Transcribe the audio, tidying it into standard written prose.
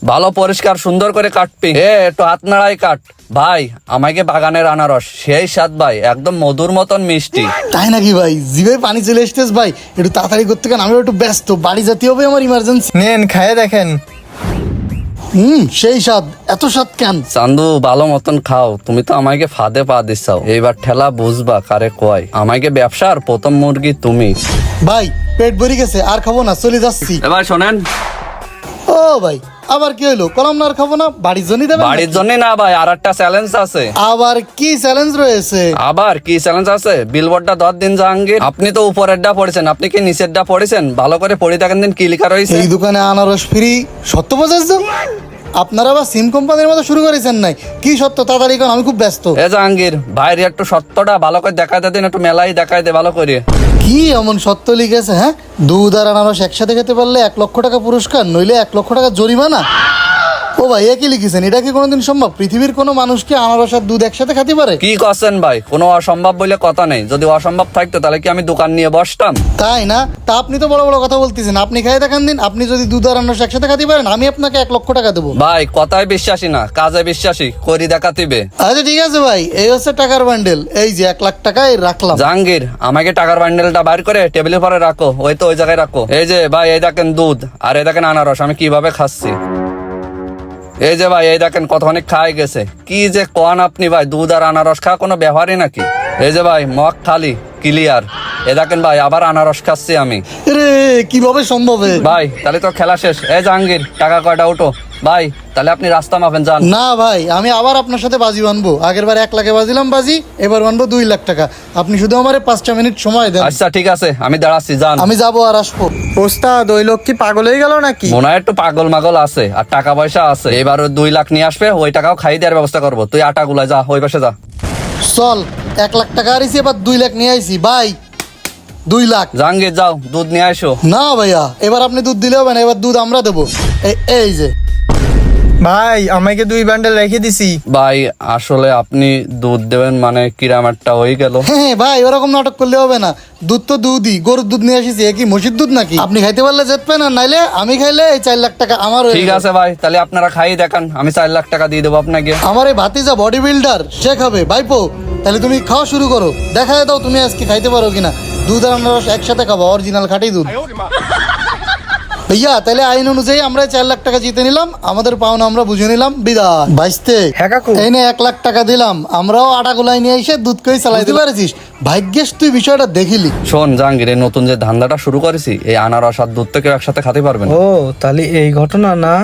ভালো পরিষ্কার সুন্দর করে কাটবি। একটু হাত নাড়াই কাট। ভাই আমাকে বাগানের আনারস সেই স্বাদ ভাই, একদম মধুর মতন মিষ্টি। তাই নাকি ভাই? জিভে পানি চলে এসতেছ ভাই, একটু তাড়াতাড়ি করতে কেন, আমি একটু ব্যস্ত, বাড়ি যেতে হবে আমার ইমার্জেন্সি। নেন খায়ে দেখেন। সেই স্বাদ, এত স্বাদ কেন? চান্দু ভালো মতন খাও, তুমি তো আমাকে ফাঁদে পা দিচ্ছাও। এইবার ঠেলা বুঝবা কারে কয়। আমাকে ব্যবসার প্রথম মুরগি তুমি। ভাই পেট ভরে গেছে, আর খাবো না, চলে যাচ্ছি। এবার শোনেন। ও ভাই আবার কি হলো? কলম না আর খাবো না, বাড়ির জন্য দেবেন? বাড়ির জন্য না ভাই, আর একটা চ্যালেঞ্জ আছে। আবার কি চ্যালেঞ্জ রয়েছে? আবার কি চ্যালেঞ্জ আছে? বিলবোর্ডটা 10 দিন জাহাঙ্গীর। আপনি তো উপরেরটা পড়েছেন, আপনি কি নিচেরটা পড়েছেন? ভালো করে পড়ে দেখেন দিন কি লেখা রয়েছে। এই দোকানে আনারস ফ্রি, সত্য বোঝাচ্ছ? আপনারা আবার সিম কোম্পানির মতো শুরু করেছেন নাই? কি সত্য, তাড়াতাড়ি কারণ আমি খুব ব্যস্ত। এ জাহাঙ্গীর ভাইরে একটু সত্যটা ভালো করে দেখাই দিন, একটু মেলাই দেখাই দে ভালো করে। কি এমন সত্য লিখেছে? হ্যাঁ, দুধ আর আনারস একসাথে খেতে পারলে 1 লক্ষ টাকা পুরস্কার, নইলে 1 লক্ষ টাকা জরিমানা। ও ভাই একই লিখেছেন, এটা কি কোনোদিন সম্ভব? পৃথিবীর কোনো মানুষ কি আনারস আর দুধ একসাথে খেতে পারে? কি করছেন ভাই? কোনো অসম্ভব বলে কথা নেই। যদি অসম্ভব থাকতো তাহলে কি আমি দোকান নিয়ে বসতাম? তাই না? তা আপনি তো বড় বড় কথা বলতেছেন, আপনি খাই দেখান দিন। আপনি যদি দুধ আর আনারস একসাথে খেতে পারেন, আমি আপনাকে 1 লক্ষ টাকা দেবো। ভাই কথায় বিশ্বাসী না, কাজে বিশ্বাসী, করি দেখাতিবে। আচ্ছা ঠিক আছে ভাই, এই হচ্ছে টাকার বান্ডেল, এই যে 1 লাখ টাকায় রাখলাম। জাহাঙ্গীর আমাকে টাকার বান্ডেলটা বাইর করে টেবিলের পরে রাখো, ওই তো ওই জায়গায় রাখো। এই যে ভাই এই দেখেন দুধ, আর এই দেখেন আনারস, আমি কিভাবে খাচ্ছি। এই যে ভাই এই দেখেন কত অনেক খাই গেছে। কি যে কোন আপনি ভাই, দুধ আর আনারস খাওয়া কোনো ব্যাপারই নাকি? এই যে ভাই মগ খালি ক্লিয়ার। এ দেখেন ভাই আবার আনারস খাচ্ছি আমি। রে কিভাবে সম্ভব? ভাই তাহলে তো খেলা শেষ। এই জাহাঙ্গীর টাকা কয়টা উঠো ভাই, তাহলে আপনি রাস্তা মাপেন যান। না ভাই, আমি আবার আপনার সাথে বাজি বানবো। আগের বার 1 লাখে বাজিলাম বাজি, এবার বানবো 2 লাখ টাকা। আপনি শুধু আমারে 5টা মিনিট সময় দেন। আচ্ছা ঠিক আছে, আমি দাঁড়াচ্ছি, যান। আমি যাবো আর আসবো। ওস্তাদ ওই লোক কি পাগল হয়ে গেল নাকি? মনে হয় একটু পাগল মাগল আছে, আর টাকা পয়সা আছে। এবার ওই 2 লাখ নিয়ে আসবে, ওই টাকাও খাই দেওয়ার ব্যবস্থা করবো। তুই আটাগুলা যা, ওই পাশে যা। চল, 1 লাখ টাকা হারিয়েছি, এবার 2 লাখ নিয়ে আইছি ভাই। 2 লাখ। জাহাঙ্গীর যাও দুধ নিয়ে আসো। না ভাইয়া, এবার আপনি দুধ দিলে হবে না, এবার দুধ আমরা দেবো। এই যে ভাই আমাকে 2 বান্ডেল রেখে দিছি। ভাই আসলে আপনি দুধ দেবেন মানে কিরাম একটা হয়ে গেল। হ্যাঁ ভাই, ওরকম নাটক করলে হবে না। দুধ তো দুধই, গরুর দুধ নিয়ে আসিছি, কি মসজিদ দুধ নাকি? আপনি খাইতে পারলে যেতবেন, আর নাইলে আমি খাইলে এই 4 লাখ টাকা আমার হয়ে ঠিক যাবে। আছে ভাই, তাহলে আপনারা খাই দেখান, আমি 4 লাখ টাকা দিয়ে দেবো আপনাকে। আমার এই ভাতিজা বডি বিল্ডার, সে খাবে ভাইপো। তাহলে তুমি খাওয়া শুরু করো, দেখায় দাও তুমি আজকে খাইতে পারো কিনা। দুধ আর আনারস একসাথে খাবো, অরিজিনাল খাঁটি দুধ। ভাইয়া তাহলে আইন অনুযায়ী আমরা 4 লাখ টাকা জিতে নিলাম, আমাদের পাওনা আমরা বুঝে নিলাম। বিদায় বাইস্তে। হ্যাঁ কাকু। এই নে 1 লাখ টাকা দিলাম, আমরাও আটা গুলাই নিয়ে এসে দুধ করে চালাইতে পারছিস। ভাগ্যেস তুই বিষয়টা দেখিলি। শোন জাহাঙ্গীর, এই নতুন যে ধান্দাটা শুরু করেছি, এই আনারস আর দুধ থেকে একসাথে খেতে পারবেন। ও তাহলে এই ঘটনা না?